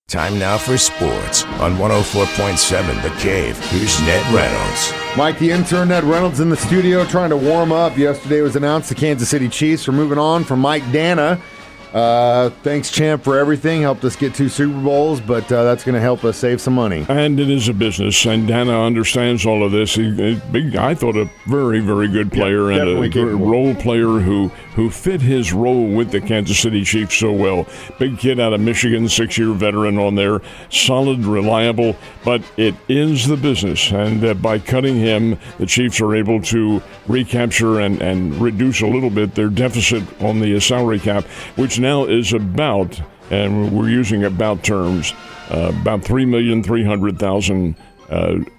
Time now for sports on 104.7 The Cave. Here's Ned Reynolds. Mike, the intern, Ned Reynolds, in the studio trying to warm up. Yesterday was announced the Kansas City Chiefs are moving on from Mike Dana. Thanks, champ, for everything. Helped us get 2 Super Bowls, but that's going to help us save some money. And it is a business, and Dana understands all of this. I thought a very, very good player, and a role player who fit his role with the Kansas City Chiefs so well. Big kid out of Michigan, 6-year veteran on there, solid, reliable, but it is the business, and by cutting him, the Chiefs are able to recapture and reduce a little bit their deficit on the salary cap, which now is about, and we're using about terms, about $3,300,000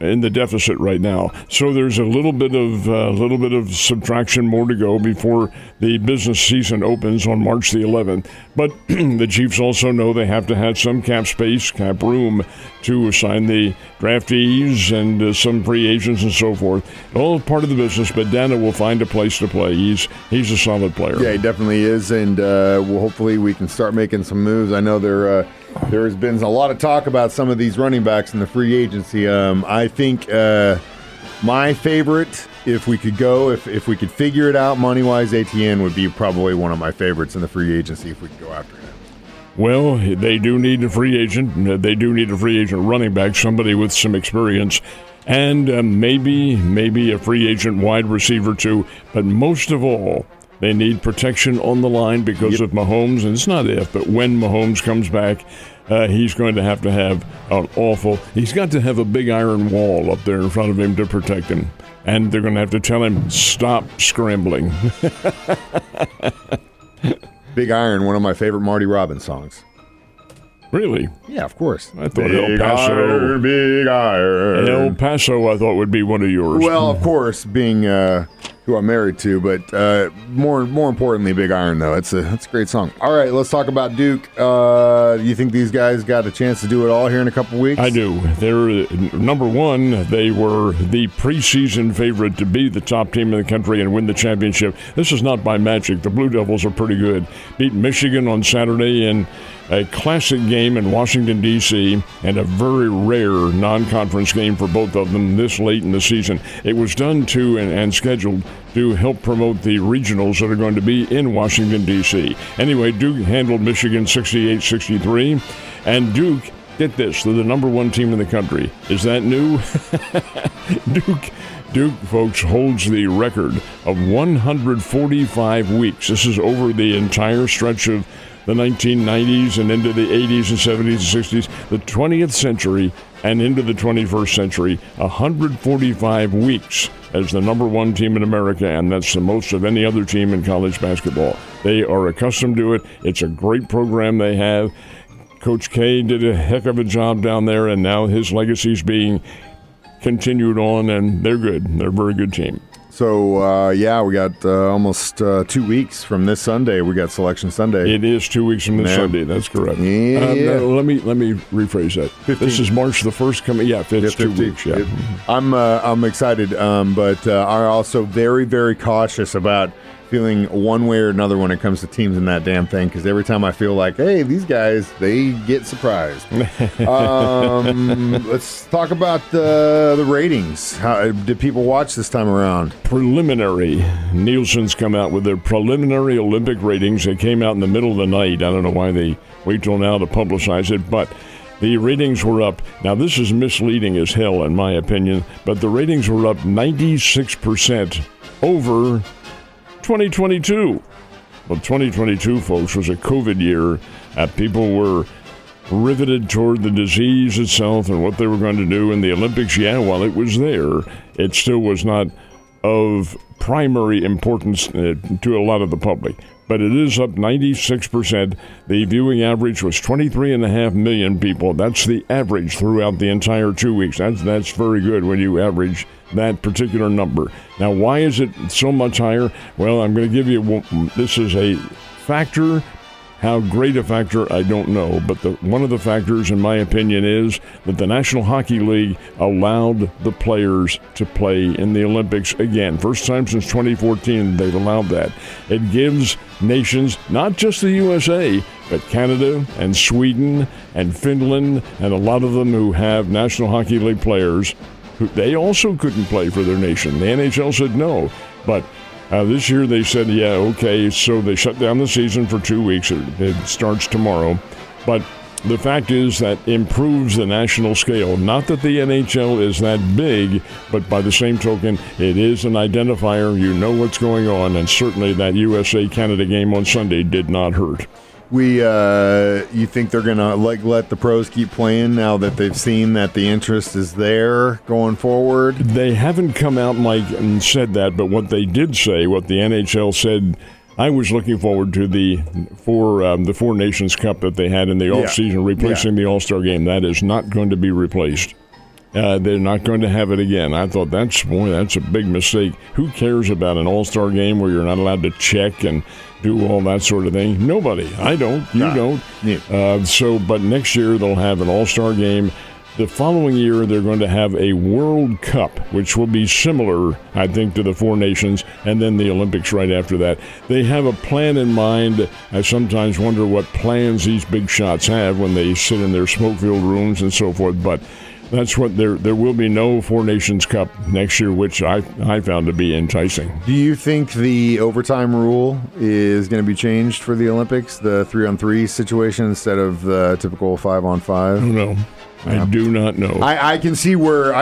in the deficit right now. So there's a little bit of subtraction more to go before the business season opens on March the 11th. But the Chiefs also know they have to have some cap space, cap room to sign the draftees and some free agents and so forth. All part of the business, but Dana will find a place to play. He's a solid player. Yeah, he definitely is, and hopefully we can start making some moves. I know there has been a lot of talk about some of these running backs in the free agency. I think my favorite, if we could figure it out money-wise, ATN would be probably one of my favorites in the free agency if we could go after him. Well, they do need a free agent. They do need a free agent running back, somebody with some experience, and maybe a free agent wide receiver too. But most of all, they need protection on the line because of Mahomes, and it's not if, but when Mahomes comes back, he's going to have he's got to have a big iron wall up there in front of him to protect him. And they're going to have to tell him, stop scrambling. Big Iron, one of my favorite Marty Robbins songs. Really? Yeah, of course. I thought El Paso. Big Iron. El Paso, I thought, would be one of yours. Well, of course, being who I'm married to, but more importantly, Big Iron, though. It's a great song. All right, let's talk about Duke. You think these guys got a chance to do it all here in a couple weeks? I do. They're number one. They were the preseason favorite to be the top team in the country and win the championship. This is not by magic. The Blue Devils are pretty good. Beat Michigan on Saturday in a classic game in Washington, D.C., and a very rare non-conference game for both of them this late in the season. It was done to and scheduled to help promote the regionals that are going to be in Washington, D.C. Anyway, Duke handled Michigan 68-63, and Duke, get this, they're the number one team in the country. Is that new? Duke, folks, holds the record of 145 weeks. This is over the entire stretch of the 1990s and into the 80s and 70s and 60s, the 20th century and into the 21st century, 145 weeks as the number one team in America, and that's the most of any other team in college basketball. They are accustomed to it. It's a great program they have. Coach K did a heck of a job down there, and now his legacy is being continued on, and they're good. They're a very good team. So, we got almost 2 weeks from this Sunday. We got Selection Sunday. It is 2 weeks from this Sunday. That's correct. Yeah. Let me rephrase that. 15. This is March the 1st coming. Yeah, it's 2 weeks. Yeah. I'm excited, but I'm also very, very cautious about feeling one way or another when it comes to teams in that damn thing, because every time I feel like, hey, these guys, they get surprised. Let's talk about the ratings. How did people watch this time around? Preliminary. Nielsen's come out with their preliminary Olympic ratings. They came out in the middle of the night. I don't know why they wait till now to publicize it, but the ratings were up. Now, this is misleading as hell, in my opinion, but the ratings were up 96% over 2022. Well, 2022, folks, was a COVID year. People were riveted toward the disease itself and what they were going to do in the Olympics. Yeah, while it was there, it still was not of primary importance to a lot of the public. But it is up 96%. The viewing average was 23.5 million people. That's the average throughout the entire 2 weeks. That's very good when you average that particular number. Now, why is it so much higher? Well, I'm going to give you, this is a factor How great a factor, I don't know. But one of the factors, in my opinion, is that the National Hockey League allowed the players to play in the Olympics again. First time since 2014 they've allowed that. It gives nations, not just the USA, but Canada and Sweden and Finland and a lot of them who have National Hockey League players, they also couldn't play for their nation. The NHL said no. But this year they said, yeah, okay, so they shut down the season for 2 weeks. It starts tomorrow. But the fact is that improves the national scale. Not that the NHL is that big, but by the same token, it is an identifier. You know what's going on, and certainly that USA-Canada game on Sunday did not hurt. You think they're gonna let the pros keep playing now that they've seen that the interest is there going forward? They haven't come out, Mike, and said that, but what they did say, what the NHL said, I was looking forward to the Four Nations Cup that they had in the offseason, replacing the All-Star game. That is not going to be replaced. They're not going to have it again. I thought, that's a big mistake. Who cares about an All-Star game where you're not allowed to check and do all that sort of thing? Nobody. I don't. You don't. Yeah. But next year they'll have an All-Star game. The following year they're going to have a World Cup, which will be similar, I think, to the Four Nations, and then the Olympics right after that. They have a plan in mind. I sometimes wonder what plans these big shots have when they sit in their smoke-filled rooms and so forth, but that's what there will be no Four Nations Cup next year, which I found to be enticing. Do you think the overtime rule is going to be changed for the Olympics, the 3-on-3 situation instead of the typical 5-on-5? No. I do not know. I can see where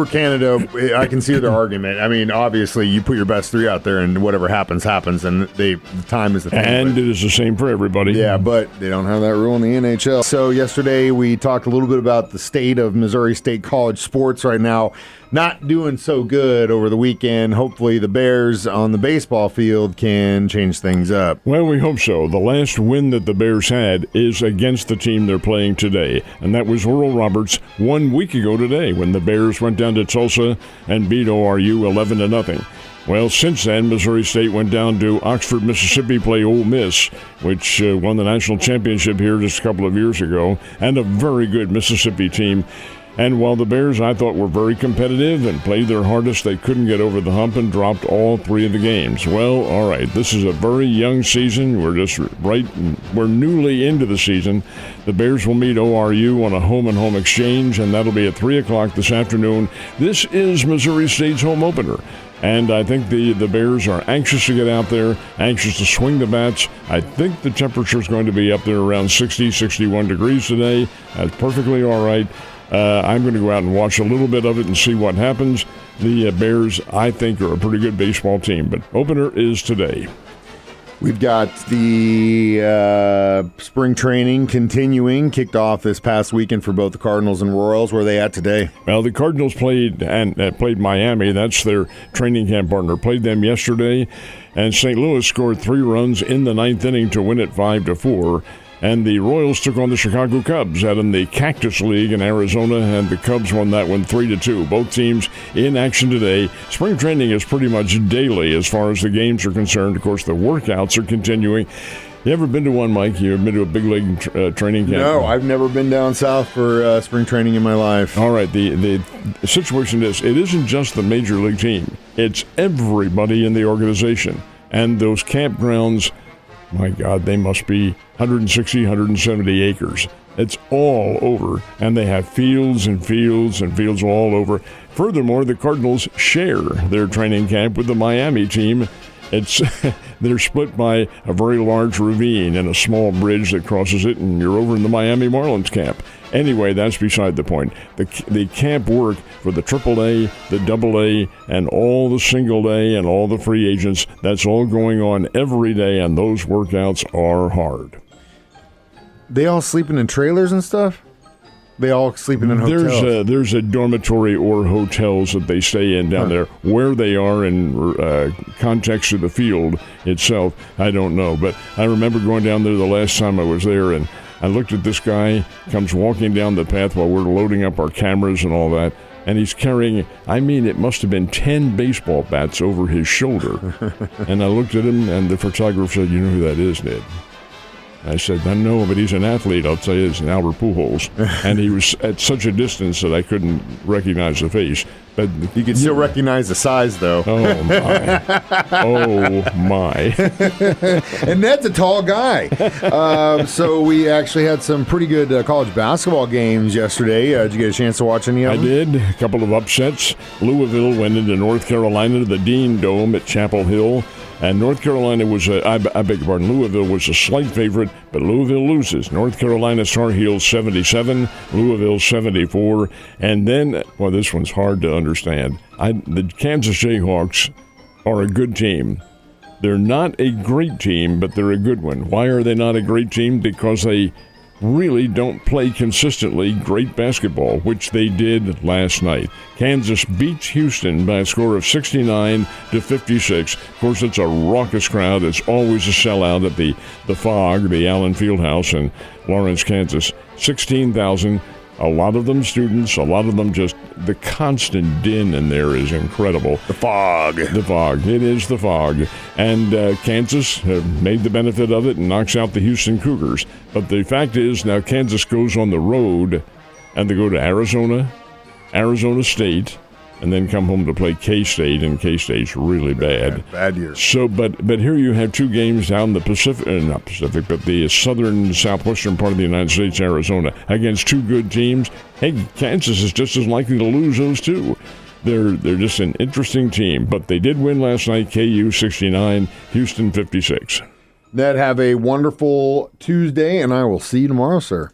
Canada. I can see their argument. I mean, obviously, you put your best three out there, and whatever happens, and the time is the thing. And it is the same for everybody. Yeah, but they don't have that rule in the NHL. So yesterday we talked a little bit about the state of Missouri State college sports right now. Not doing so good over the weekend. Hopefully the Bears on the baseball field can change things up. Well, we hope so. The last win that the Bears had is against the team they're playing today, and that was Oral Roberts 1 week ago today when the Bears went down to Tulsa and beat ORU 11-0. Well, since then, Missouri State went down to Oxford, Mississippi, play Ole Miss, which won the national championship here just a couple of years ago, and a very good Mississippi team. And while the Bears, I thought, were very competitive and played their hardest, they couldn't get over the hump and dropped all three of the games. Well, all right, this is a very young season. We're newly into the season. The Bears will meet ORU on a home-and-home exchange, and that'll be at 3 o'clock this afternoon. This is Missouri State's home opener. And I think the Bears are anxious to get out there, anxious to swing the bats. I think the temperature is going to be up there around 60, 61 degrees today. That's perfectly all right. I'm going to go out and watch a little bit of it and see what happens. The Bears, I think, are a pretty good baseball team, but opener is today. We've got the spring training continuing, kicked off this past weekend for both the Cardinals and Royals. Where are they at today? Well, the Cardinals played Miami. That's their training camp partner. Played them yesterday, and St. Louis scored 3 runs in the 9th inning to win it 5-4. And the Royals took on the Chicago Cubs out in the Cactus League in Arizona, and the Cubs won that one 3-2. Both teams in action today. Spring training is pretty much daily as far as the games are concerned. Of course, the workouts are continuing. You ever been to one, Mike? You ever been to a big league training camp? No, I've never been down south for spring training in my life. All right, the situation is, it isn't just the major league team. It's everybody in the organization. And those campgrounds, my God, they must be 160, 170 acres. It's all over, and they have fields and fields and fields all over. Furthermore, the Cardinals share their training camp with the Miami team. They're split by a very large ravine and a small bridge that crosses it, and you're over in the Miami Marlins camp. Anyway, that's beside the point. The camp work for the AAA, the AA, and all the single A and all the free agents, that's all going on every day, and those workouts are hard. They all sleeping in trailers and stuff? They all sleeping in hotels? There's a dormitory or hotels that they stay in down there. Where they are in context of the field itself, I don't know. But I remember going down there the last time I was there, and I looked at this guy, comes walking down the path while we're loading up our cameras and all that, and he's carrying, it must have been 10 baseball bats over his shoulder. And I looked at him, and the photographer said, "You know who that is, Ned?" I said, I know, but he's an athlete. I'll tell you, it's Albert Pujols. And he was at such a distance that I couldn't recognize the face. But you can still recognize the size, though. Oh, my. Oh, my. And Ned's a tall guy. So we actually had some pretty good college basketball games yesterday. Did you get a chance to watch any of them? I did. A couple of upsets. Louisville went into North Carolina to the Dean Dome at Chapel Hill. And North Carolina was, I beg your pardon, Louisville was a slight favorite, but Louisville loses. North Carolina Tar Heels 77, Louisville 74. And then, well, this one's hard to understand. The Kansas Jayhawks are a good team. They're not a great team, but they're a good one. Why are they not a great team? Because they really don't play consistently great basketball, which they did last night. Kansas beats Houston by a score of 69-56. Of course, it's a raucous crowd. It's always a sellout at the Fog, the Allen Fieldhouse in Lawrence, Kansas. 16,000. A lot of them students, a lot of them just the constant din in there is incredible. The fog. The fog. It is the fog. And Kansas made the benefit of it and knocks out the Houston Cougars. But the fact is now Kansas goes on the road and they go to Arizona State, and then come home to play K-State, and K-State's really bad. Bad year. So, but here you have two games down the but the southern, southwestern part of the United States, Arizona, against two good teams. Hey, Kansas is just as likely to lose those two. They're just an interesting team, but they did win last night, KU 69, Houston 56. Ned, have a wonderful Tuesday, and I will see you tomorrow, sir.